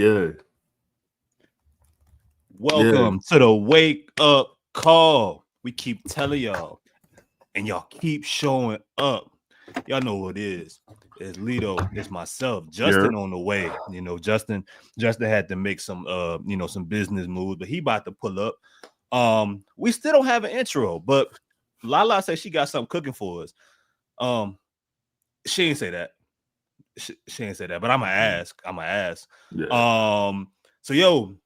Good. Welcome to the Wake Up Call. We keep telling y'all, and y'all keep showing up. Y'all know what it is. It's Lito. It's myself. Justin on the way. You know, Justin had to make some some business moves, but he about to pull up. We still don't have an intro, but Lala said she got something cooking for us. She didn't say that. She didn't say that, but I'm gonna ask. Yeah. So y'all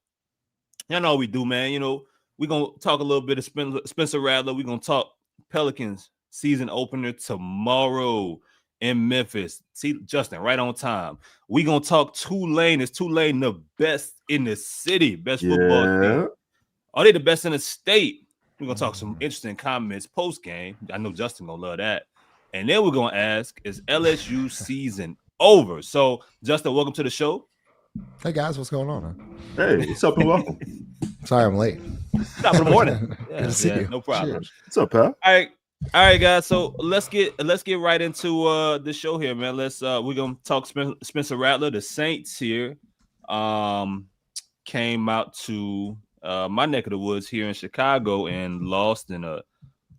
know what we do, man. You know, we're gonna talk a little bit of Spencer Rattler. We're gonna talk Pelicans season opener tomorrow in Memphis. See, Justin, right on time. We're gonna talk Tulane. Is Tulane the best in the city? Best football team? Are they the best in the state? We're gonna talk some interesting comments post-game. I know Justin gonna love that. And then we're gonna ask, is LSU season over? So, Justin, welcome to the show. Hey guys, what's going on? Hey, what's up and welcome. Sorry I'm late. Top of the morning. Good to see you. No problem. Cheers. What's up, pal? All right, guys. So let's get right into the show here, man. We're gonna talk Spencer Rattler. The Saints here came out to my neck of the woods here in Chicago and lost in a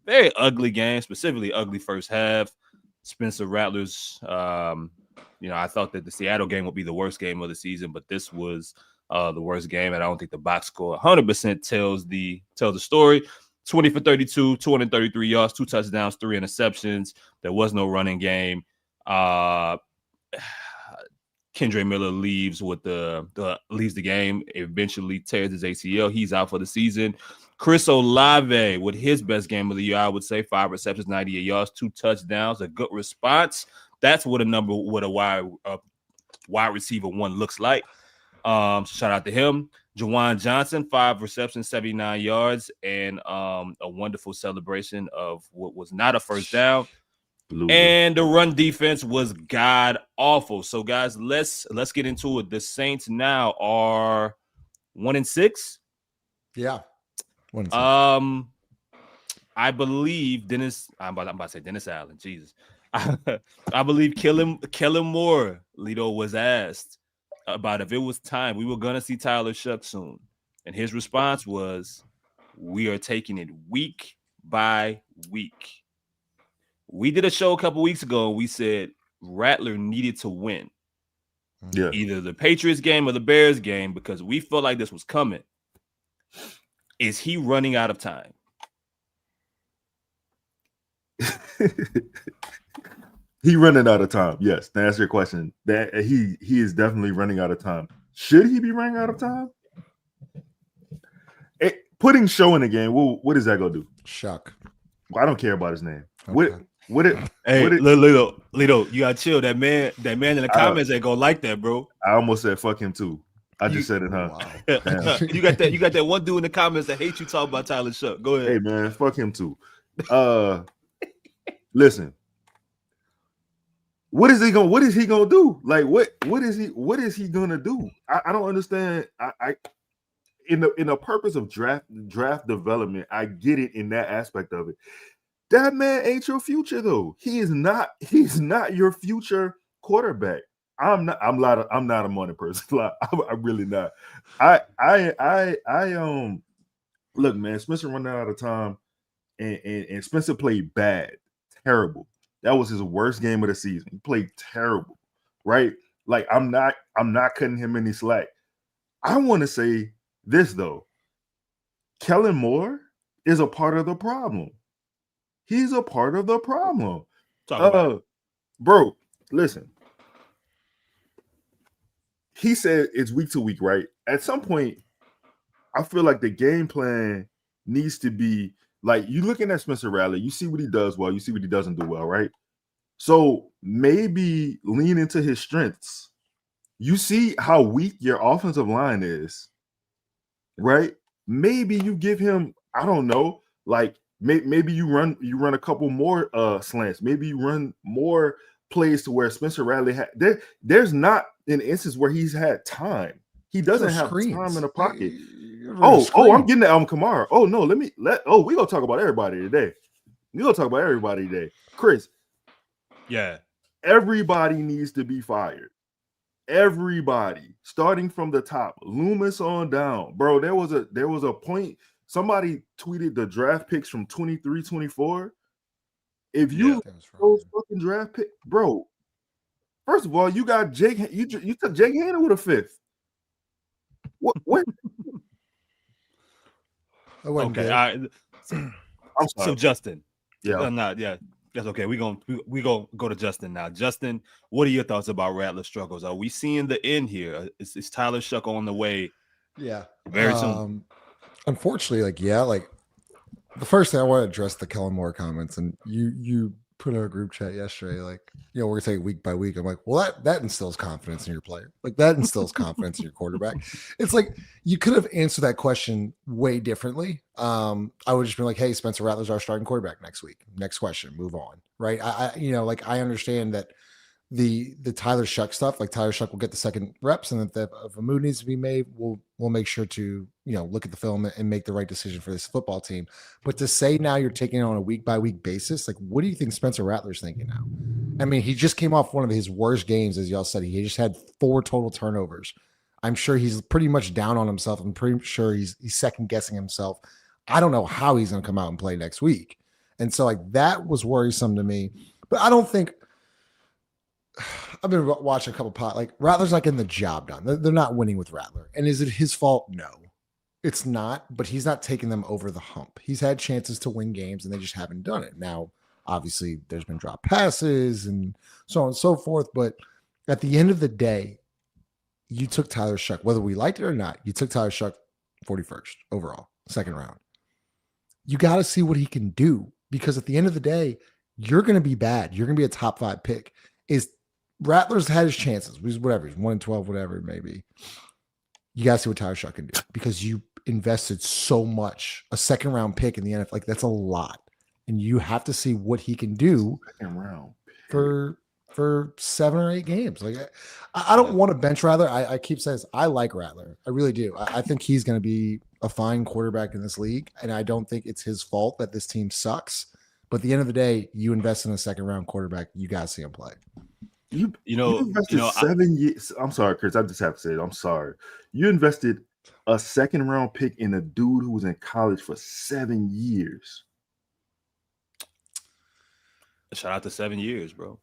very ugly game, specifically ugly first half. Spencer Rattler's I thought that the Seattle game would be the worst game of the season, but this was the worst game, and I don't think the box score 100% tells the story. 20 for 32, 233 yards, 2 touchdowns, 3 interceptions. There was no running game. Kendre Miller leaves leaves the game. Eventually tears his ACL. He's out for the season. Chris Olave with his best game of the year, I would say. 5 receptions, 98 yards, 2 touchdowns. A good response. That's what a wide receiver one looks like. Shout out to him. Juwan Johnson, 5 receptions, 79 yards, and a wonderful celebration of what was not a first down. And the run defense was god awful. So, guys, let's get into it. The Saints now are 1-6. Yeah. 1-6. I believe Dennis. I'm about to say Dennis Allen. Jesus. I believe Kellen Moore, Lito, was asked about if it was time we were going to see Tyler Shuck soon. And his response was, we are taking it week by week. We did a show a couple weeks ago, and we said Rattler needed to win. Yeah. Either the Patriots game or the Bears game, because we felt like this was coming. Is he running out of time? He running out of time. Yes, to answer your question, that he is definitely running out of time. Should he be running out of time? Putting Show in the game, what is that gonna do? Shuck. Well, I don't care about his name. Okay. Lito, you gotta chill. That man in the comments ain't gonna like that, bro. I almost said fuck him too. I just said it, huh? Wow. You got that one dude in the comments that hates you talking about Tyler Shuck. Go ahead. Hey man, fuck him too. Listen. What is he gonna do? Like what is he gonna do? I don't understand. I in the purpose of draft development, I get it in that aspect of it. That man ain't your future though. He's not your future quarterback. I'm not a money person. I'm really not. Look, man, Spencer running out of time, and Spencer played bad, terrible. That was his worst game of the season. He played terrible, right? Like I'm not cutting him any slack. I want to say this though. Kellen Moore is a part of the problem. He's a part of the problem. Bro, listen. He said it's week to week, right? At some point, I feel like the game plan needs to be like you looking at Spencer Rattler, you see what he does well, you see what he doesn't do well, right? So maybe lean into his strengths. You see how weak your offensive line is, right? Maybe you give him, I don't know, like maybe you run a couple more slants. Maybe you run more plays to where Spencer Rattler had there's not an instance where he's had time. He doesn't have time in the pocket. I'm getting to Alvin Kamara. We're gonna talk about everybody today. Chris. Yeah. Everybody needs to be fired. everybody, starting from the top, Loomis on down, bro. There was a point. Somebody tweeted the draft picks from 23, 24. If you those fucking draft picks, bro. First of all, you got Jake. You took Jake Hanna with a 5th. What? Okay, all right. I'm sorry. So Justin, yeah, that's okay. We gonna go to Justin now. Justin, what are your thoughts about Rattler's struggles? Are we seeing the end here? Is Tyler Shuck on the way? Yeah, very soon. Unfortunately, like the first thing I want to address the Kellen Moore comments, and you put in our group chat yesterday, like, we're gonna take week by week. I'm like, well, that instills confidence in your player. Like, that instills confidence in your quarterback. It's like you could have answered that question way differently. I would just be like, hey, Spencer Rattler's our starting quarterback next week. Next question, move on. Right. I understand that the Tyler Shuck stuff, like Tyler Shuck will get the second reps, and if a move needs to be made, we'll make sure to look at the film and make the right decision for this football team. But to say now you're taking it on a week by week basis, like, what do you think Spencer Rattler's thinking now? I mean, he just came off one of his worst games, as y'all said. He just had 4 total turnovers. I'm sure he's pretty much down on himself. I'm pretty sure he's second guessing himself. I don't know how he's going to come out and play next week. And so, like, that was worrisome to me. But I don't think. I've been watching a couple like Rattler's not getting the job done. They're not winning with Rattler. And is it his fault? No, it's not, but he's not taking them over the hump. He's had chances to win games and they just haven't done it. Now, obviously there's been drop passes and so on and so forth. But at the end of the day, you took Tyler Shuck, whether we liked it or not, you took Tyler Shuck 41st overall, second round. You got to see what he can do, because at the end of the day, you're going to be bad. You're going to be a top 5 pick. Rattler's had his chances. Whatever, he's 1-12, whatever it may be. You got to see what Tyler Shuck can do, because you invested so much. A second round pick in the NFL, like, that's a lot, and you have to see what he can do for 7 or 8 games. Like, I don't want to bench Rattler. I keep saying this. I like Rattler. I really do. I think he's going to be a fine quarterback in this league, and I don't think it's his fault that this team sucks. But at the end of the day, you invest in a second round quarterback, you got to see him play. You invested 7 years. I'm sorry, Chris. I just have to say it. I'm sorry. You invested a second round pick in a dude who was in college for 7 years. Shout out to 7 years, bro.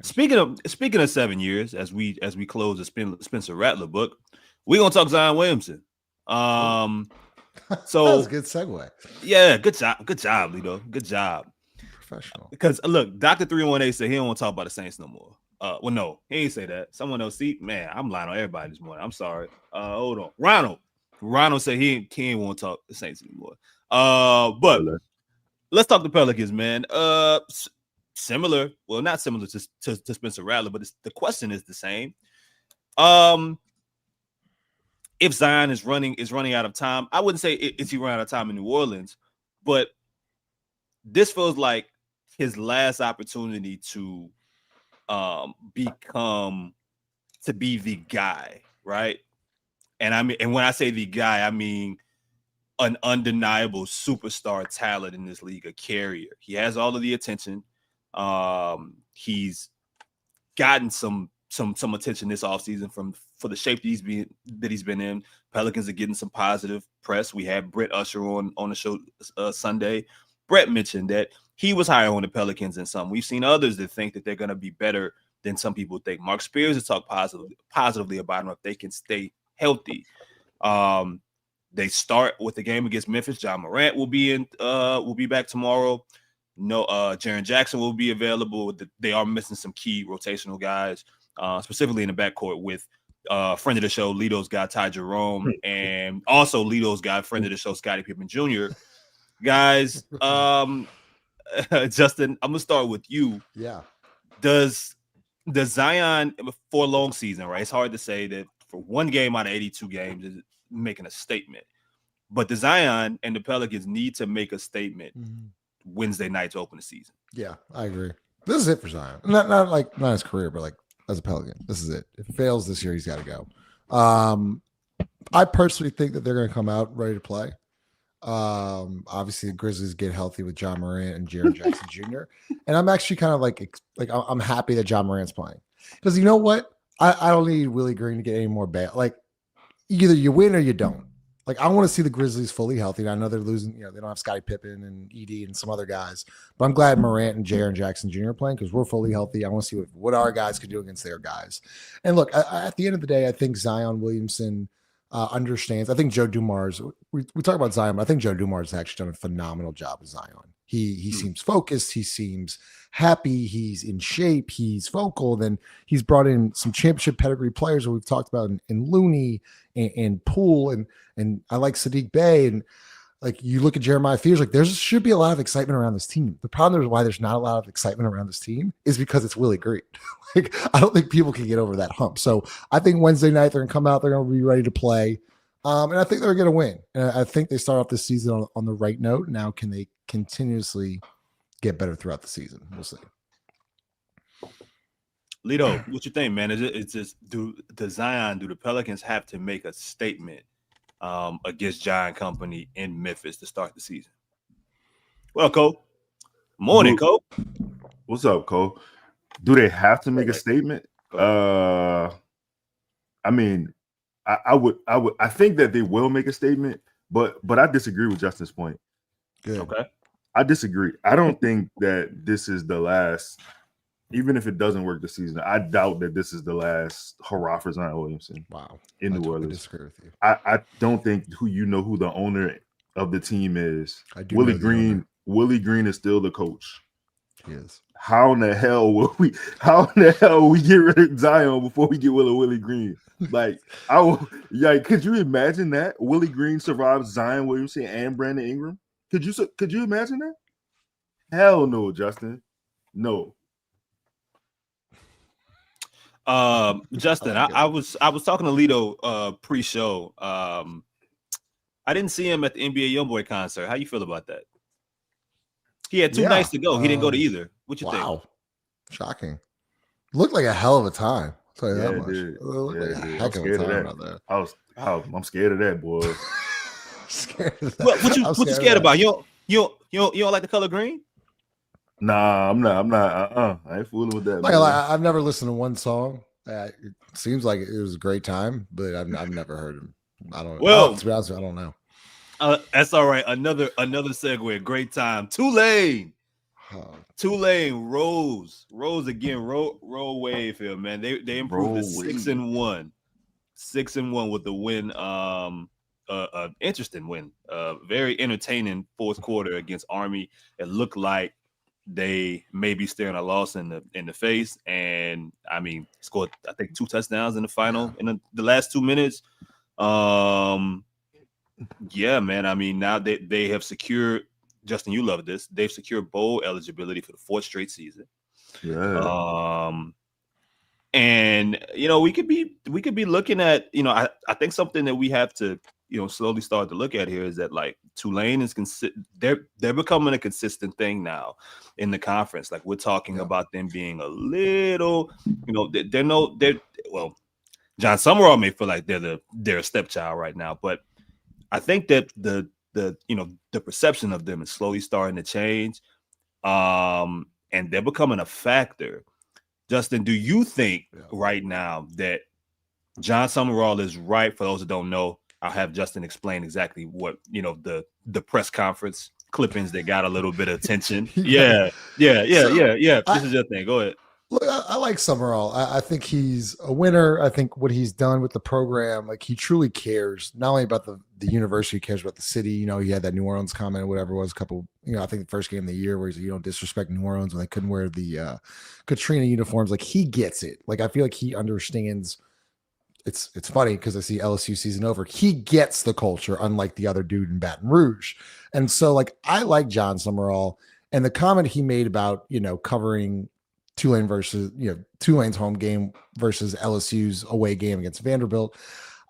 Speaking of 7 years, as we close the Spencer Rattler book, we're gonna talk Zion Williamson. So that was a good segue. Yeah, good job, Lito. Good job. Professional. Because look, Dr. 318 said he don't want to talk about the Saints no more. Well, no, he ain't say that. Someone else. See, man, I'm lying on everybody this morning. I'm sorry. Hold on. Ronald said he ain't want to talk the Saints anymore. But let's talk the Pelicans, man. Similar, well, not similar to Spencer Rattler, but the question is the same. If Zion is running out of time, I wouldn't say is he running out of time in New Orleans, but this feels like his last opportunity to be the guy, right? And when I say the guy, I mean an undeniable superstar talent in this league, a carrier. He has all of the attention. He's gotten some attention this offseason for the shape that he's been in. Pelicans are getting some positive press. We had Brett Usher on the show Sunday. Brett mentioned that he was higher on the Pelicans than some. We've seen others that think that they're going to be better than some people think. Mark Spears has talked positively about them if they can stay healthy. They start with the game against Memphis. John Morant will be back tomorrow. No, Jaren Jackson will be available. They are missing some key rotational guys, specifically in the backcourt with friend of the show, Lito's guy, Ty Jerome, and also Lito's guy, friend of the show, Scottie Pippen Jr. Guys, Justin, I'm gonna start with you. Yeah. Does Zion, for a long season, right? It's hard to say that for one game out of 82 games is making a statement, but the Zion and the Pelicans need to make a statement Wednesday night to open the season. Yeah, I agree. This is it for Zion. Not his career, but like as a Pelican, this is it. If it fails this year, he's got to go. I personally think that they're going to come out ready to play. Obviously the Grizzlies get healthy with John Morant and Jaren Jackson Jr. And I'm actually kind of like I'm happy that John Morant's playing, because you know what? I don't need Willie Green to get any more bad. Like either you win or you don't. Like I want to see the Grizzlies fully healthy. And I know they're losing. They don't have Scottie Pippen and Ed and some other guys, but I'm glad Morant and Jaren Jackson Jr. are playing because we're fully healthy. I want to see what our guys can do against their guys. And look, at the end of the day, I think Zion Williamson understands. I think Joe Dumars. We talk about Zion, but I think Joe Dumars has actually done a phenomenal job with Zion. He seems focused. He seems happy. He's in shape. He's vocal. Then he's brought in some championship pedigree players that we've talked about in Looney and Poole and I like Sadiq Bey. And like you look at Jeremiah Fears, like there should be a lot of excitement around this team. The problem is why there's not a lot of excitement around this team is because it's Willie Green. Like I don't think people can get over that hump. So I think Wednesday night they're gonna come out. They're gonna be ready to play. And I think they're going to win. And I think they start off this season on the right note. Now, can they continuously get better throughout the season? We'll see. Lito, what you think, man? Is this do the Pelicans have to make a statement against Giant Company in Memphis to start the season? Well, Cole. Morning, Cole. What's up, Cole? Do they have to make a statement? I mean, I think that they will make a statement, but I disagree with Justin's point. Good. Okay. I disagree. I don't think that this is the last, even if it doesn't work this season, I doubt that this is the last hurrah for Zion Williamson. Wow. In New Orleans. I disagree with you. I don't think who the owner of the team is. I do Willie Green. Willie Green is still the coach. He is. How in the hell will we get rid of Zion before we get rid of Willie Green? Like, could you imagine that? Willie Green survives Zion Williamson and Brandon Ingram? Could you imagine that? Hell no, Justin. No. Justin, I was talking to Lito pre-show. I didn't see him at the NBA YoungBoy concert. How you feel about that? He had 2 nights to go. He didn't go to either. What you think? Wow. Shocking. Looked like a hell of a time. I'll tell you that much. Dude. It looked like a heck of a time out there. I'm scared of that, boy. Scared of that. What you scared about? You don't like the color green? Nah, I'm not. I ain't fooling with that. Like, I've never listened to one song. It seems like it was a great time, but I've never heard him. I don't know. Well, to be honest, I don't know. That's all right. Another segue. Great time. Tulane Rolls again. Roll wave here, man. They improved to 6-1. 6-1 with the win. Interesting win. Very entertaining fourth quarter against Army. It looked like they may be staring a loss in the face, and I mean, scored I think 2 touchdowns in the final in the last 2 minutes. Yeah, man. I mean, now they have secured. Justin, you love this. They've secured bowl eligibility for the 4th straight season. Yeah. And we could be looking at. I think something that we have to slowly start to look at here is that like Tulane is they're becoming a consistent thing now in the conference. Like we're talking about them being a little, John Summerall may feel like they're a stepchild right now, but I think that the perception of them is slowly starting to change, and they're becoming a factor. Justin, do you think right now that John Summerall is right? For those that don't know, I'll have Justin explain exactly what the press conference clippings that got a little bit of attention. Yeah. This is your thing. Go ahead. Look, I like Summerall. I think he's a winner. I think what he's done with the program, like he truly cares not only about the university, he cares about the city. He had that New Orleans comment, or whatever it was, a couple, I think the first game of the year where he said, you don't disrespect New Orleans when they couldn't wear the Katrina uniforms. Like he gets it. Like I feel like he understands. It's funny because I see LSU season over. He gets the culture, unlike the other dude in Baton Rouge. And so like I like John Summerall, and the comment he made about covering Tulane versus Tulane's home game versus LSU's away game against Vanderbilt.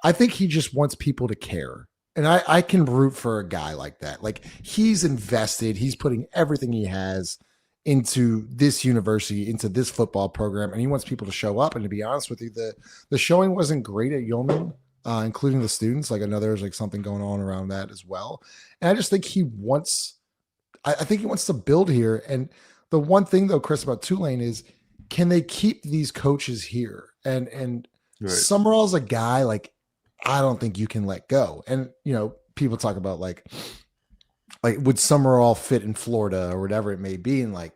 I think he just wants people to care. And I can root for a guy like that. Like he's invested, he's putting everything he has into this university, into this football program, and he wants people to show up. And to be honest with you, the showing wasn't great at Yeoman, including the students. Like I know there's like something going on around that as well. And I just think I think he wants to build here. And the one thing though, Chris, about Tulane is, can they keep these coaches here? And Right. Summerall's a guy like I don't think you can let go. And people talk about like would Summerall fit in Florida or whatever it may be? And like,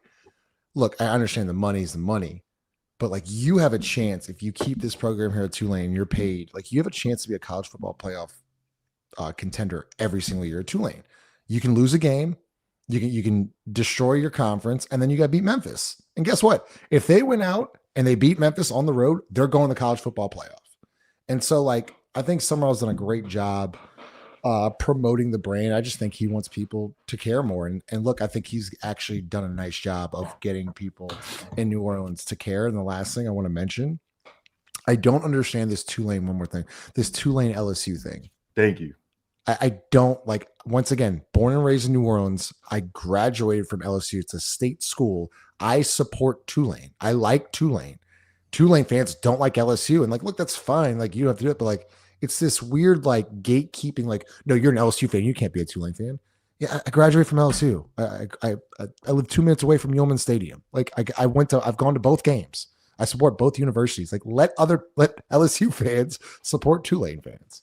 look, I understand the money's the money, but like you have a chance if you keep this program here at Tulane, you're paid. Like you have a chance to be a college football playoff contender every single year at Tulane. You can lose a game, you can destroy your conference, and then you got to beat Memphis. And guess what? If they went out and they beat Memphis on the road, they're going to the college football playoff. And so, like, I think Summerall's done a great job promoting the brand. I just think he wants people to care more. And look, I think he's actually done a nice job of getting people in New Orleans to care. And the last thing I want to mention, I don't understand this Tulane, one more thing, this Tulane LSU thing. Thank you. I don't like, once again, born and raised in New Orleans. I graduated from LSU. It's a state school. I support Tulane. I like Tulane. Tulane fans don't like LSU. And like, look, that's fine. Like, you don't have to do it. But like, it's this weird, like, gatekeeping, like, no, you're an LSU fan. You can't be a Tulane fan. Yeah, I graduated from LSU. I live 2 minutes away from Yeoman Stadium. Like, I've gone to both games. I support both universities. Like, let LSU fans support Tulane fans.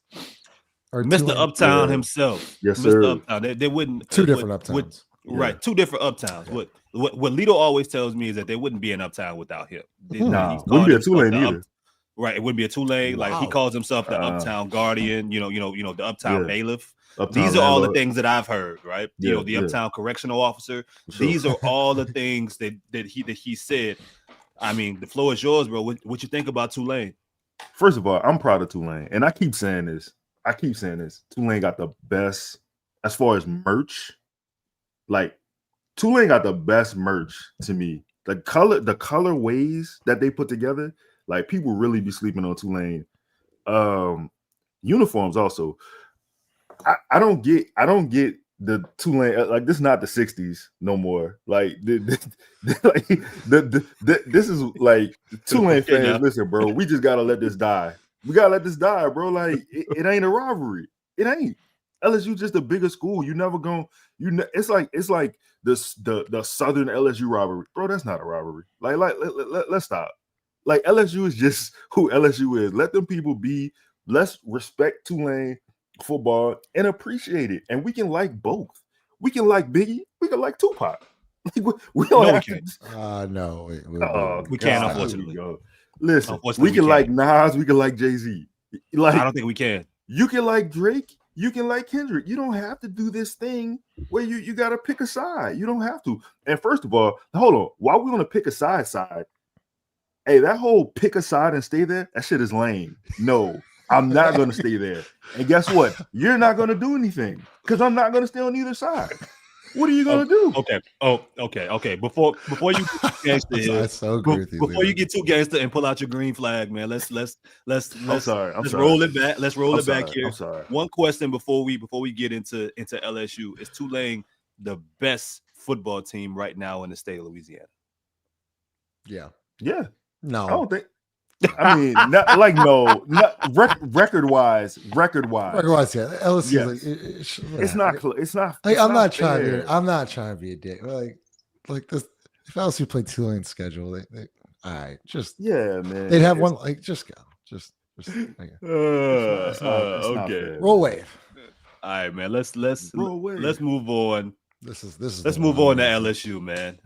Or Mr. Tulane. Uptown himself. Yes, Mr. sir. Uptown. They wouldn't. Two different Uptowns. Right, two different Uptowns. Yeah. What Lito always tells me is that they wouldn't be an Uptown without him. Nah, wouldn't be a Tulane either. Right, it wouldn't be a Tulane. Wow. Like he calls himself the Uptown Guardian. The Uptown Bailiff. Uptown These are all the things that I've heard. Right, the Uptown Correctional Officer. Sure. These are all the things that he said. I mean, the floor is yours, bro. What you think about Tulane? First of all, I'm proud of Tulane, and I keep saying this. Tulane got the best as far as merch. Like, Tulane got the best merch to me. The colorways that they put together, like, people really be sleeping on Tulane. Uniforms also. I don't get the Tulane, like, this is not the 60s no more. Like, this is like Tulane fans. Listen, bro, we just gotta let this die. We gotta let this die, bro. Like, it ain't a rivalry. It ain't. LSU just a bigger school. You never gonna. It's like the Southern LSU rivalry, bro. That's not a rivalry. Let's stop. Like, LSU is just who LSU is. Let them people be. Let's respect Tulane football and appreciate it. And we can like both. We can like Biggie. We can like Tupac. We don't have to. No, we can't. Unfortunately, listen. We can like Nas. We can like Jay-Z. Like, I don't think we can. You can like Drake. You can like Kendrick. You don't have to do this thing where you got to pick a side. You don't have to. And first of all, hold on. Why we want to pick a side? Hey, that whole pick a side and stay there, that shit is lame. No, I'm not going to stay there. And guess what? You're not going to do anything because I'm not going to stay on either side. What are you going to do? Okay. Before you get gangster here, before you get too gangster and pull out your green flag, man, let's roll it back. Let's roll it back here. I'm sorry. One question before we get into LSU: is Tulane the best football team right now in the state of Louisiana? Yeah. No, I don't think. I mean, record-wise, yeah. LSU, yes. It's not. Like, I'm not trying to be a dick. Like this. If LSU played Tulane's schedule, they all right. Just man. They'd have one. Like, just go. Just okay. Roll wave. All right, man. Let's move on. Let's move on to LSU, man.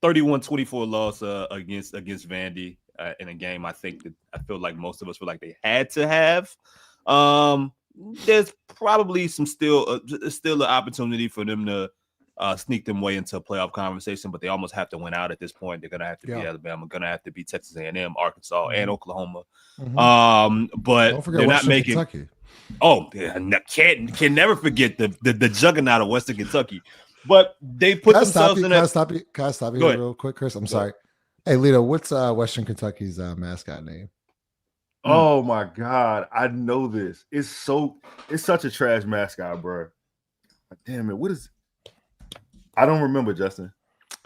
31-24 loss against Vandy in a game. I feel like most of us feel like they had to have. There's probably still an opportunity for them to sneak them way into a playoff conversation, but they almost have to win out at this point. They're gonna have to beat Alabama, gonna have to beat Texas A&M, Arkansas, and Oklahoma. But they're not making. Kentucky. Oh, yeah, can never forget the juggernaut of Western Kentucky. But they put themselves in. Can I stop you real quick, Chris? I'm sorry. Hey, Lito, what's Western Kentucky's mascot name? Oh my God, I know this. It's such a trash mascot, bro. Damn it, what is? I don't remember, Justin.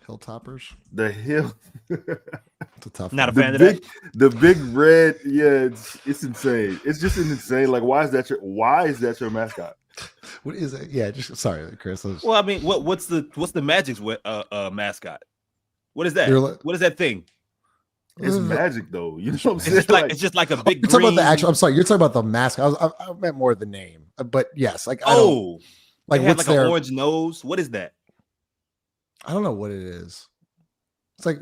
Hilltoppers. The hill. It's a tough. Not a fan of that. The big red. Yeah, it's insane. It's just insane. Like, why is that your mascot? What is it? Yeah, just sorry, Chris. Well, I mean, what's the Magic's mascot? What is that? What is that thing? It's magic though. You know what I'm saying? It's just like a big You're talking about the green- actual. I'm sorry. You're talking about the mask. I meant more the name. But yes, like Oh, like they had what's like their an orange nose. What is that? I don't know what it is. It's like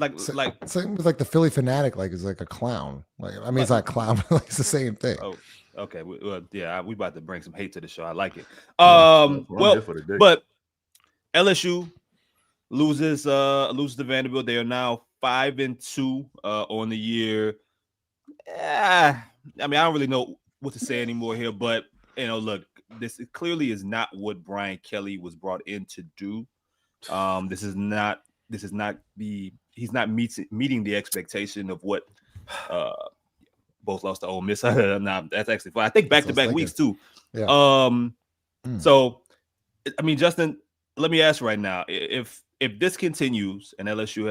same with like the Philly Fanatic, like is like a clown. Like I mean, it's not a clown, but like, it's the same thing. Oh, okay. Well, yeah, we about to bring some hate to the show. I like it. I'm Well, here for the day. but LSU loses to Vanderbilt. They are now 5-2 on the year. I mean, I don't really know what to say anymore here, but look, this clearly is not what Brian Kelly was brought in to do. He's not meeting the expectation of what both lost to Ole Miss. Nah, that's actually fine. I think back-to-back weeks too. Yeah. So I mean, Justin, let me ask right now, if this continues and LSU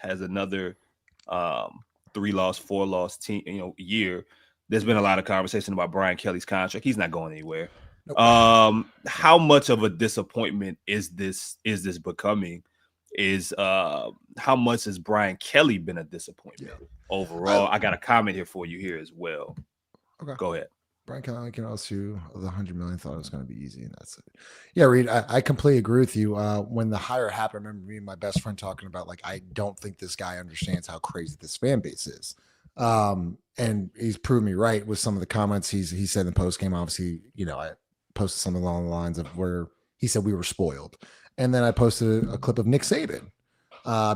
has another 3-loss, 4-loss team, year, there's been a lot of conversation about Brian Kelly's contract. He's not going anywhere. Nope. How much of a disappointment is this becoming? How much has Brian Kelly been a disappointment overall? I got a comment here for you here as well. Okay, go ahead. Brian Kelly can LSU of the $100 million thought it was going to be easy, and that's it. Yeah, Reed, I completely agree with you. When the hire happened, I remember me and my best friend talking about like I don't think this guy understands how crazy this fan base is. And he's proved me right with some of the comments he said in the post game. Obviously, I posted something along the lines of where he said we were spoiled. And then I posted a clip of Nick Saban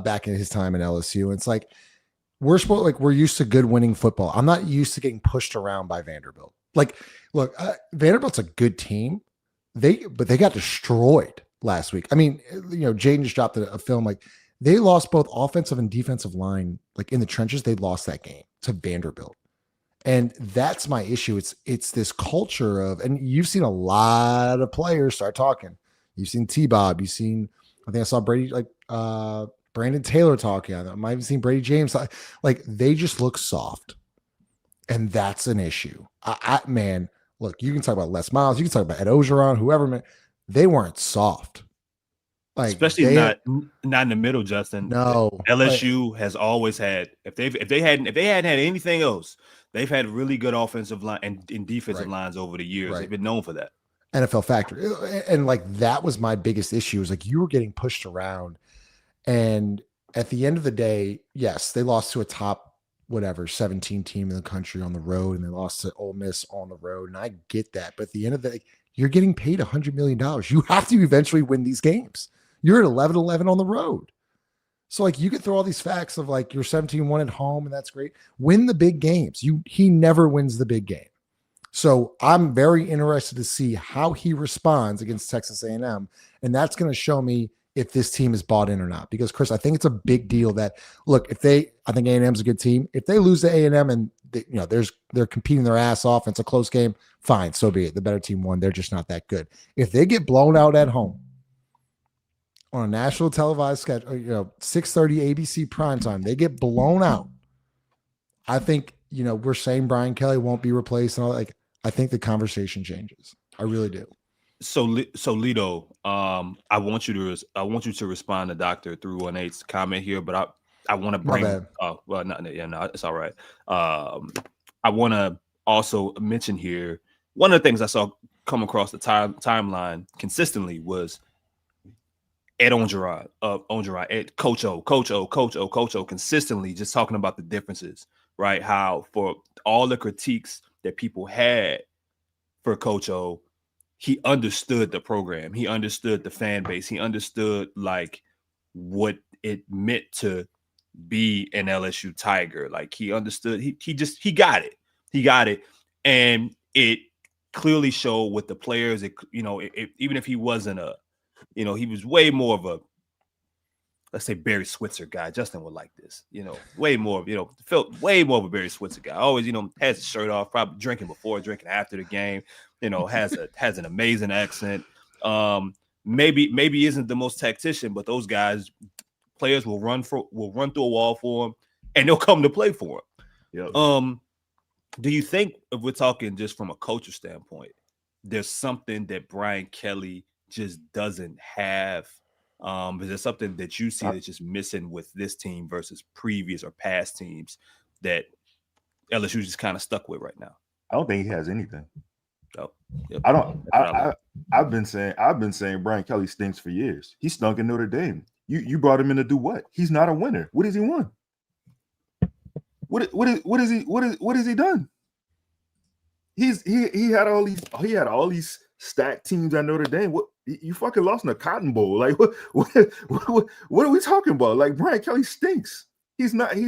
back in his time in LSU. And it's like, we're spoiled, like we're used to good winning football. I'm not used to getting pushed around by Vanderbilt. Like, look, Vanderbilt's a good team. But they got destroyed last week. I mean, Jaden just dropped a film. Like they lost both offensive and defensive line, like in the trenches. They lost that game to Vanderbilt. And that's my issue. It's this culture of, and you've seen a lot of players start talking. You've seen T-Bob. You've seen, I think I saw Brady, like Brandon Taylor talking. I might have seen Brady James. Like they just look soft. And that's an issue. Man, look, you can talk about Les Miles. You can talk about Ed Ogeron, whoever, man. They weren't soft. Like, especially not in the middle, Justin. No. LSU has always had, if they hadn't had anything else, they've had really good offensive line and defensive lines over the years. Right. They've been known for that. NFL factor. And like that was my biggest issue, is like you were getting pushed around. And at the end of the day, yes, they lost to a top 17 team in the country on the road, and they lost to Ole Miss on the road. And I get that. But at the end of the day, you're getting paid $100 million. You have to eventually win these games. You're at 11-11 on the road. So like you could throw all these facts of like you're 17-1 at home, and that's great. Win the big games. He never wins the big game. So I'm very interested to see how he responds against Texas A&M. And that's going to show me if this team is bought in or not. Because Chris, I think it's a big deal that, look, I think A&M's a good team. If they lose to A&M and they're competing their ass off, and it's a close game, fine, so be it. The better team won. They're just not that good. If they get blown out at home on a national televised schedule, 6:30 ABC primetime, they get blown out. I think, we're saying Brian Kelly won't be replaced and all that. I think the conversation changes. I really do. So Lito, I want you to respond to Dr. 318's comment here, but I want to bring. It's all right. I want to also mention here, one of the things I saw come across the timeline consistently was Ed Ogeron, Ed Coach O, consistently just talking about the differences, right? How for all the critiques that people had for Coach O, he understood the program. He understood the fan base. He understood like what it meant to be an LSU Tiger. Like he understood, he got it. He got it. And it clearly showed with the players, even if he wasn't he was way more of a, let's say, Barry Switzer guy. Justin would like this, way more, felt way more of a Barry Switzer guy. Always, has his shirt off, probably drinking before, drinking after the game, has an amazing accent. Maybe isn't the most tactician, but those guys, players will run through a wall for him, and they'll come to play for him. Yep. Do you think, if we're talking just from a culture standpoint, there's something that Brian Kelly just doesn't have Is there something that you see that's just missing with this team versus previous or past teams that LSU just kind of stuck with right now? I don't think he has anything. Oh, yep. I don't. I've been saying Brian Kelly stinks for years. He stunk in Notre Dame. You brought him in to do what? He's not a winner. What has he won? What has he done? He had all these stacked teams at Notre Dame. What you fucking lost in a Cotton Bowl? Like what are we talking about? Like Brian Kelly stinks. He is not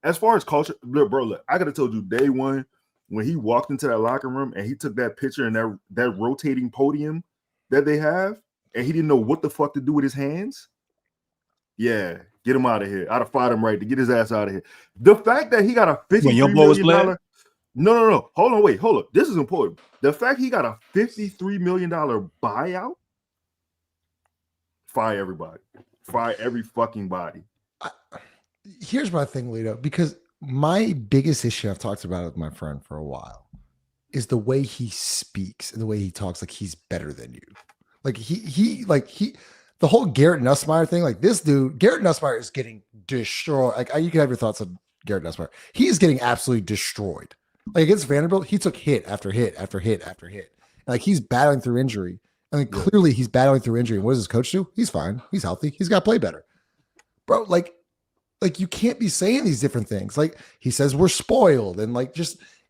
as far as culture, bro. Look, I could have told you day one when he walked into that locker room and he took that picture and that rotating podium that they have, and he didn't know what the fuck to do with his hands. Yeah, get him out of here. I'd have fired him right to get his ass out of here. The fact that he got a $53 million. No. Hold on. This is important. The fact he got a $53 million buyout. Fire everybody. Fire every fucking body. Here's my thing, Lito, because my biggest issue, I've talked about it with my friend for a while, is the way he speaks and the way he talks like he's better than you. Like he the whole Garrett Nussmeier thing, like this dude, Garrett Nussmeier is getting destroyed. Like you can have your thoughts on Garrett Nussmeier. He is getting absolutely destroyed. Like against Vanderbilt, he took hit after hit after hit after hit. Like he's battling through injury. I mean, clearly he's battling through injury. And what does his coach do? He's fine. He's healthy. He's got to play better. Bro, like you can't be saying these different things. Like he says we're spoiled and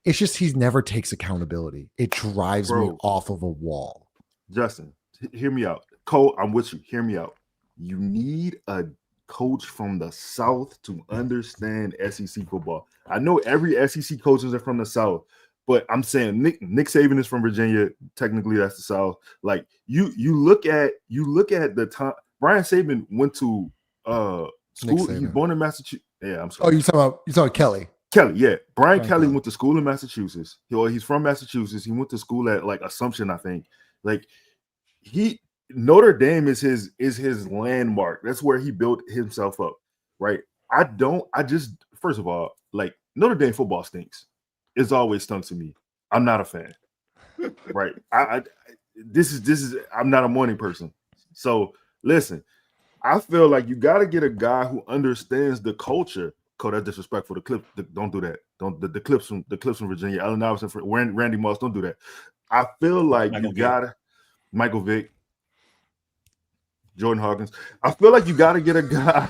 it's just he never takes accountability. It drives me off of a wall. Justin, hear me out. Cole, I'm with you. Hear me out. You need a coach from the South to understand SEC football. I know every SEC coaches are from the South, but I'm saying Nick Saban is from Virginia. Technically, that's the South. Like you look at the time. Brian Saban went to school. He's born in Massachusetts. Yeah, I'm sorry. Oh, you talking about Kelly? Kelly, yeah. Brian Kelly went to school in Massachusetts. He's from Massachusetts. He went to school at like Assumption, I think. Like Notre Dame is his landmark. That's where he built himself up, right? First of all, like Notre Dame football stinks. It's always stunk to me. I'm not a fan, right? This is I'm not a morning person. So listen, I feel like you got to get a guy who understands the culture. Cole, that's disrespectful. Don't do that. Don't the clips from Virginia, Allen Iverson, Randy Moss. Don't do that. I feel like Michael Vick. Jordan Hawkins. I feel like you got to get a guy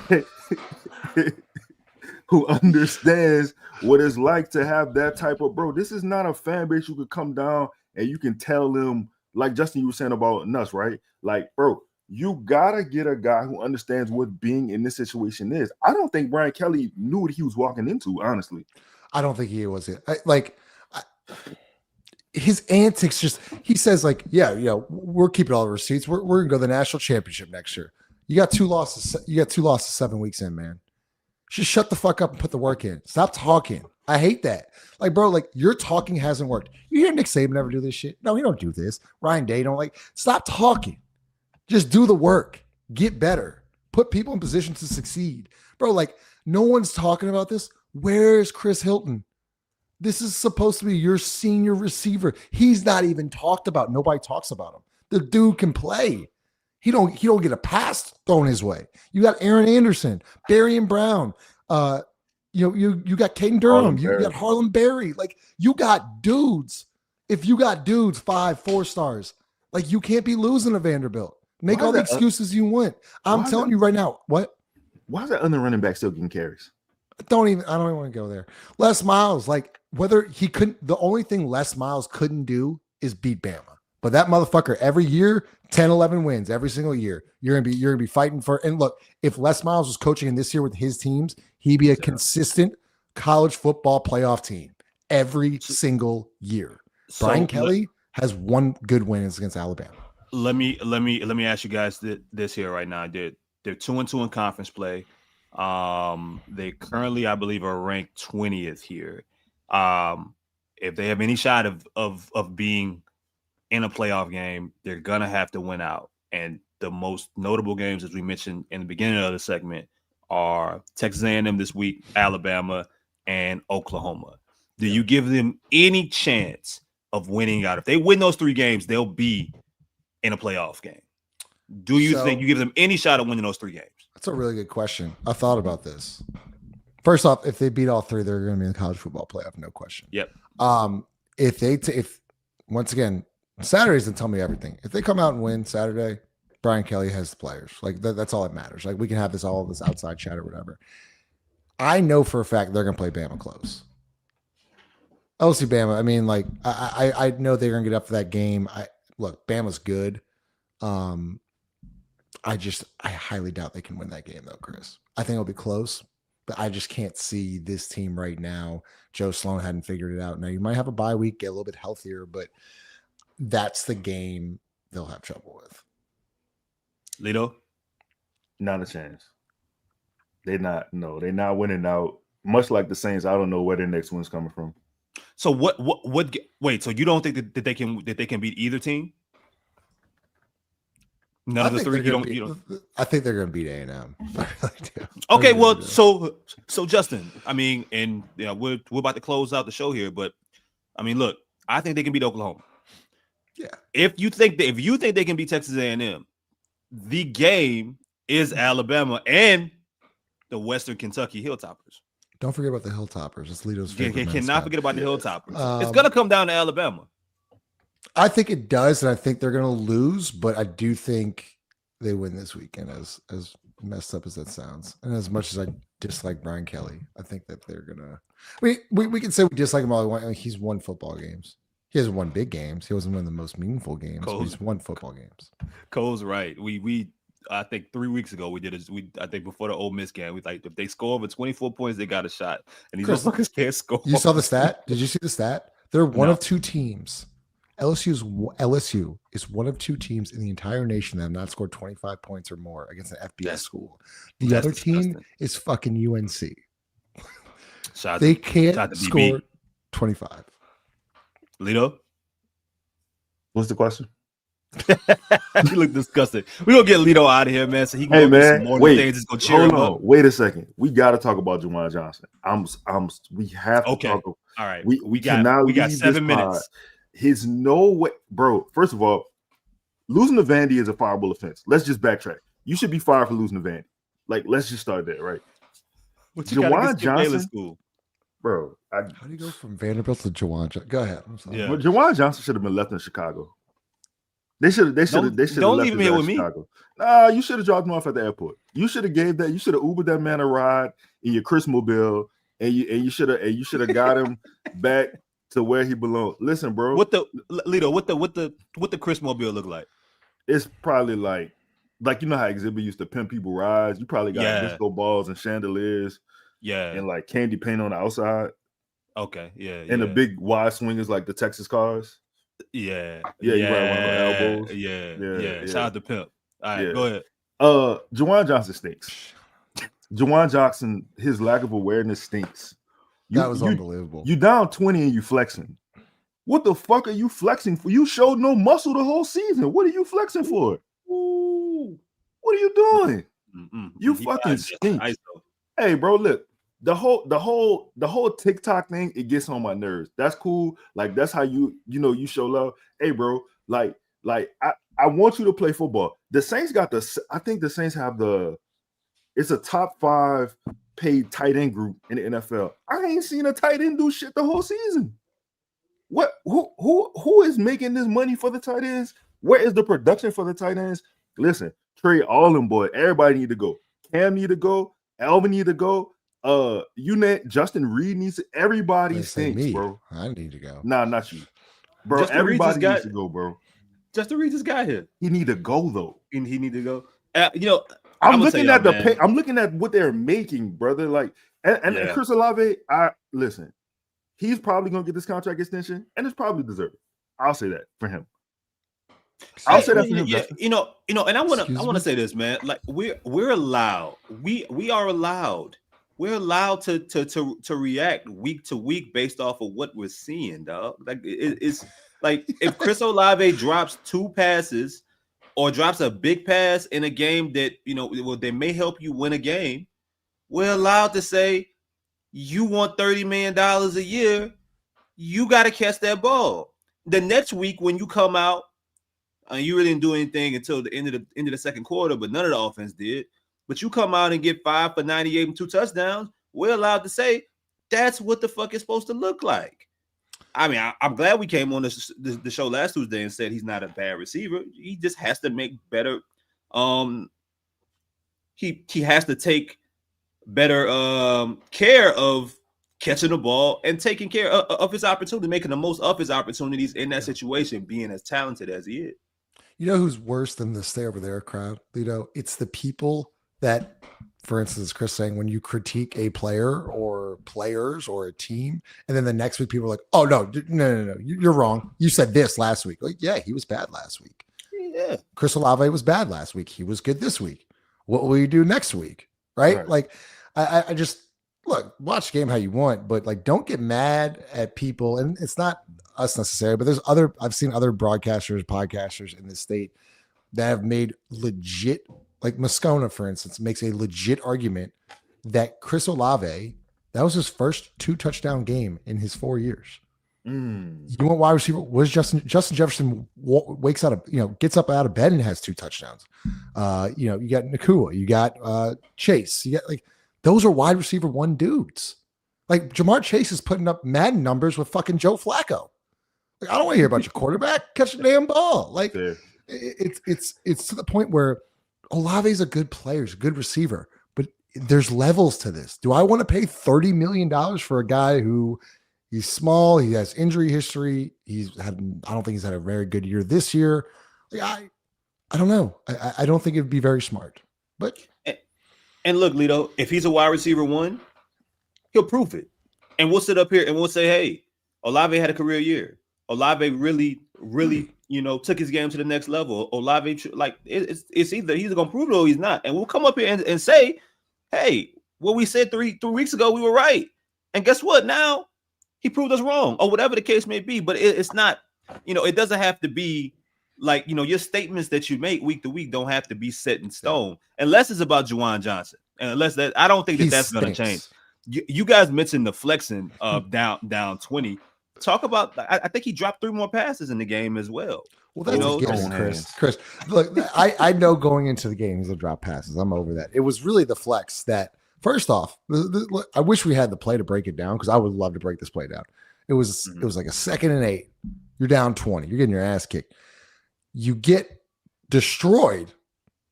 who understands what it's like to have that type of bro. This is not a fan base you could come down and you can tell them, like Justin, you were saying about Nuss, right? Like, bro, you got to get a guy who understands what being in this situation is. I don't think Brian Kelly knew what he was walking into, honestly. I don't think he was it. His antics he says like, yeah, we're keeping all the receipts. We're gonna go to the national championship next year. You got 2 losses. 7 weeks in, man. Just shut the fuck up and put the work in. Stop talking. I hate that. Like, bro, like your talking hasn't worked. You hear Nick Saban ever do this shit? No, he don't do this. Ryan Day don't stop talking. Just do the work. Get better. Put people in position to succeed. Bro, like no one's talking about this. Where's Chris Hilton? This is supposed to be your senior receiver. He's not even talked about. Nobody talks about him. The dude can play. He don't get a pass thrown his way. You got Aaron Anderson, Barry Brown. You got Caden Durham. You got Harlem Berry. Like you got dudes. If you got dudes 5-4 stars, like you can't be losing to Vanderbilt. Make all the excuses you want. I'm telling you right now. What? Why is that other running back still getting carries? I don't even want to go there. Les Miles, like whether he couldn't, the only thing Les Miles couldn't do is beat Bama. But that motherfucker every year, 10, 11 wins every single year. You're gonna be fighting for. And look, if Les Miles was coaching in this year with his teams, he'd be a consistent college football playoff team every single year. So Brian Kelly has one good win against Alabama. Let me ask you guys this here right now. They're 2-2 in conference play. They currently, I believe, are ranked 20th here. If they have any shot of being in a playoff game, they're gonna have to win out. And the most notable games, as we mentioned in the beginning of the segment, are Texas A&M this week, Alabama, and Oklahoma. Do you give them any chance of winning out? If they win those 3 games, they'll be in a playoff game. Do you think you give them any shot of winning those 3 games? That's a really good question. I thought about this. First off, if they beat all 3, they're going to be in the college football playoff, no question. Yep. If once again, Saturdays can tell me everything. If they come out and win Saturday, Brian Kelly has the players. Like that's all that matters. Like we can have all this outside chat or whatever. I know for a fact they're going to play Bama close. LSU Bama. I mean, like I know they're going to get up for that game. Look, Bama's good. I highly doubt they can win that game though, Chris. I think it'll be close, but I just can't see this team right now. Joe Sloan hadn't figured it out. Now you might have a bye week, get a little bit healthier, but that's the game they'll have trouble with. Lito? Not a chance. They're not winning out. Much like the Saints, I don't know where their next win's coming from. So wait, so you don't think that they can beat either team? None of the 3. You don't. I think they're going to beat A&M. Okay, well, so Justin, I mean, and we're about to close out the show here, but I mean, look, I think they can beat Oklahoma. Yeah. If you think they can beat Texas A&M, the game is Alabama and the Western Kentucky Hilltoppers. Don't forget about the Hilltoppers. It's Lito's favorite. Cannot forget about the Hilltoppers. It's gonna come down to Alabama. I think it does, and I think they're going to lose, but I do think they win this weekend, as messed up as that sounds. And as much as I dislike Brian Kelly, I think that they're going to – we can say we dislike him all we want. I mean, he's won football games. He hasn't won big games. He wasn't one of the most meaningful games. But he's won football games. Cole's right. We I think 3 weeks ago I think before the Ole Miss game, we like if they score over 24 points, they got a shot. And these motherfuckers can't score. You saw the stat? Did you see the stat? They're one of 2 teams. LSU is one of 2 teams in the entire nation that have not scored 25 points or more against an FBS school. The other team is fucking UNC. They can't score 25. Lito? What's the question? You look disgusted. We're gonna get Lito out of here, man. So he can go some more things. It's gonna cheer him up. Wait a second. We got to talk about Juwan Johnson. We have to talk. All right. We got 7 minutes. His no way, bro. First of all, losing to Vandy is a fireable offense. Let's just backtrack. You should be fired for losing to Vandy. Like, let's just start there, right? Juwan Johnson, school, bro. How do you go from Vanderbilt to Juwan Johnson? Go ahead. I'm sorry. Yeah. Well, Juwan Johnson should have been left in Chicago. They should have. Don't leave him here with Chicago. Nah, you should have dropped him off at the airport. You should have gave that. You should have Ubered that man a ride in your Chris Mobile, and you should have got him back to where he belongs. Listen, bro. What the Chris Mobile look like? It's probably like you know how Exhibit used to pimp people rides. You probably got disco balls and chandeliers. Yeah. And like candy paint on the outside. Okay. Yeah. And the big wide swingers like the Texas cars. Yeah. Yeah. You ride one of the elbows. Yeah. Shout out to Pimp. All right. Go ahead. Juwan Johnson stinks. Juwan Johnson, his lack of awareness stinks. That was unbelievable. You down 20 and you flexing. What the fuck are you flexing for? You showed no muscle the whole season. What are you flexing for? Ooh. What are you doing? You fucking stink. Hey, bro, look. The whole TikTok thing, it gets on my nerves. That's cool. Like that's how you show love. Hey, bro, like I want you to play football. The Saints I think the Saints have it's a top 5 paid tight end group in the NFL. I ain't seen a tight end do shit the whole season. What? Who is making this money for the tight ends? Where is the production for the tight ends? Listen, trade all them boys. Everybody need to go. Cam need to go. Alvin need to go. Justin Reed needs to. Everybody stinks, bro. I need to go. Nah, not you, bro. Justin everybody needs to go, bro. Justin Reed just got here. He need to go though. And he need to go. I'm looking at the pay. I'm looking at what they're making, brother. Like, and Chris Olave. Listen. He's probably gonna get this contract extension, and it's probably deserved. I'll say that for him. I'll say that for him. Yeah, and I want to say this, man. Like we're allowed. We are allowed. We're allowed to react week to week based off of what we're seeing, dog. Like it's like if Chris Olave drops 2 passes or drops a big pass in a game that they may help you win a game, we're allowed to say, you want $30 million a year, you got to catch that ball. The next week when you come out, You really didn't do anything until the end of the second quarter, but none of the offense did. But you come out and get 5 for 98 and 2 touchdowns. We're allowed to say that's what the fuck it's supposed to look like. I mean, I'm glad we came on the show last Tuesday and said he's not a bad receiver. He just has to make better. He has to take better care of catching the ball and taking care of his opportunity, making the most of his opportunities in that situation, being as talented as he is. You know who's worse than the stay over there crowd, Lito? It's the people that, for instance, Chris saying, when you critique a player or players or a team, and then the next week people are like, oh, no, you're wrong. You said this last week. Like, yeah, he was bad last week. Yeah. Chris Olave was bad last week. He was good this week. What will you do next week? Right? Like, I just, look, watch the game how you want, but like, don't get mad at people. And it's not us necessarily, but I've seen other broadcasters, podcasters in this state that have made legit, like Moscona, for instance, makes a legit argument that Chris Olave, that was his first 2 touchdown game in his 4 years. You want wide receiver? Was Justin Jefferson wakes out of, gets up out of bed and has 2 touchdowns. You got Nakua, you got Chase, you got like, those are wide receiver 1 dudes. Like Jamar Chase is putting up Madden numbers with fucking Joe Flacco. Like, I don't want to hear about your quarterback. Catch the damn ball. Like it's to the point where Olave is a good player, he's a good receiver, but there's levels to this. Do I want to pay $30 million for a guy who he's small, he has injury history, I don't think he's had a very good year this year. Like, I don't know. I don't think it'd be very smart. But and look, Lito, if he's a wide receiver 1, he'll prove it. And we'll sit up here and we'll say, hey, Olave had a career year. Olave really, took his game to the next level. Olave, like, it's either he's going to prove it or he's not. And we'll come up here and say, hey, what we said 3 weeks ago, we were right. And guess what? Now he proved us wrong, or whatever the case may be. But it's not, it doesn't have to be like, your statements that you make week to week don't have to be set in stone, unless it's about Juwan Johnson. And unless that, I don't think that's going to change. You guys mentioned the flexing of down 20. Talk about, I think he dropped 3 more passes in the game as well. Well, that's Chris. Look, I know going into the game he's a drop passes. I'm over that. It was really the flex that, first off, I wish we had the play to break it down, because I would love to break this play down. It was like a 2nd and 8. You're down 20. You're getting your ass kicked. You get destroyed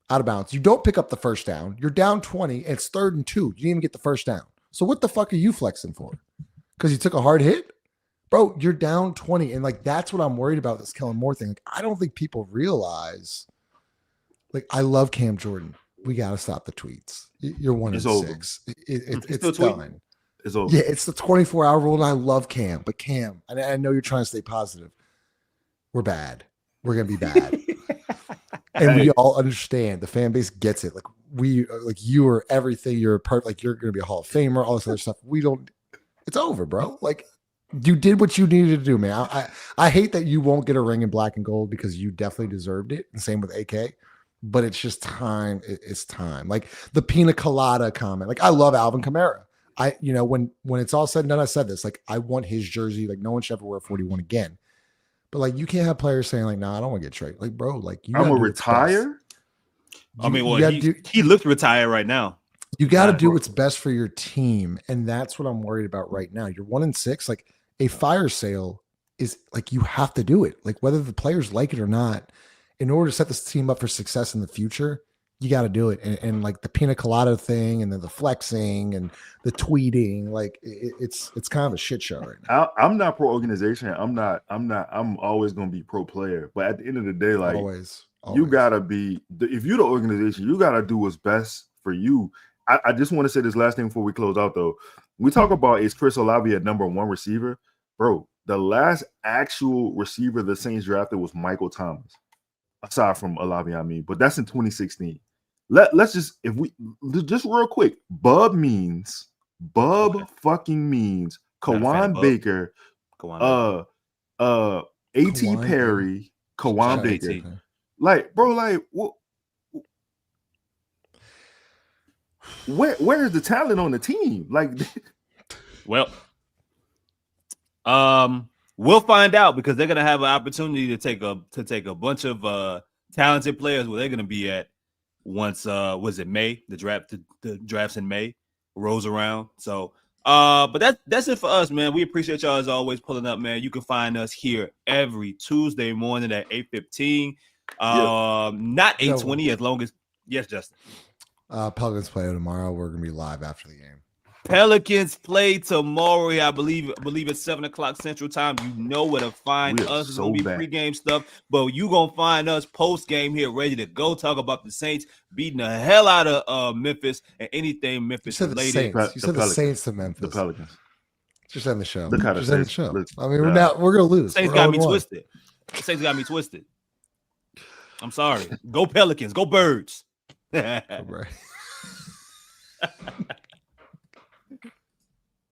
out of bounds. You don't pick up the first down. You're down 20. And it's 3rd and 2. You didn't even get the first down. So what the fuck are you flexing for? Because you took a hard hit? Bro, you're down 20. And like, that's what I'm worried about, this Kellen Moore thing. Like, I don't think people realize, like, I love Cam Jordan. We got to stop the tweets. You're 1-6. It's done. It's over. Yeah, it's the 24-hour rule. And I love Cam, but Cam, and I know you're trying to stay positive. We're bad. We're going to be bad. And we all understand. The fan base gets it. Like, you are everything. You're a part, like, you're going to be a Hall of Famer, all this other stuff. It's over, bro. Like, you did what you needed to do, man. I hate that you won't get a ring in black and gold, because you definitely deserved it. And same with AK, but it's just time. It's time. Like the pina colada comment. Like, I love Alvin Kamara. When it's all said and done, I said this, like, I want his jersey. Like, no one should ever wear 41 again. But like, you can't have players saying like, "Nah, I don't want to get traded." Like, bro, like, I'm gonna retire. He looks retired right now. You got to do what's best for your team, and that's what I'm worried about right now. You're 1-6. Like, a fire sale is like, you have to do it. Like, whether the players like it or not, in order to set this team up for success in the future, you got to do it. And like the pina colada thing, and then the flexing and the tweeting, like it's kind of a shit show right now. I'm not pro organization. I'm always going to be pro player. But at the end of the day, like, always. You got to be, if you're the organization, you got to do what's best for you. I just want to say this last thing before we close out, though. We talk about, is Chris Olave a number 1 receiver? Bro, the last actual receiver the Saints drafted was Michael Thomas. Aside from Olave, I mean, but that's in 2016. Let's just, if we just real quick, Bub fucking means Kawan Baker, A.T. Perry, Kawan Baker. Like, bro, like, what? Where is the talent on the team? Like, well, We'll find out because they're gonna have an opportunity to take a bunch of talented players where they're gonna be at once was it May? The drafts in May rolls around. So but that's it for us, man. We appreciate y'all as always pulling up, man. You can find us here every Tuesday morning at 8:15. Not 8:20 as long as yes, Justin. Pelicans play tomorrow. We're gonna be live after the game. Pelicans play tomorrow. I believe it's 7:00 Central Time. You know where to find us. It's gonna be pregame stuff, but you gonna find us post game here, ready to go talk about the Saints beating the hell out of Memphis and anything Memphis related. You said the Saints to Memphis. The Pelicans. Just end the show. Look how Just end the show. I mean, we're gonna lose. Saints got me twisted. The Saints got me twisted. I'm sorry. Go Pelicans. Go Birds. Right.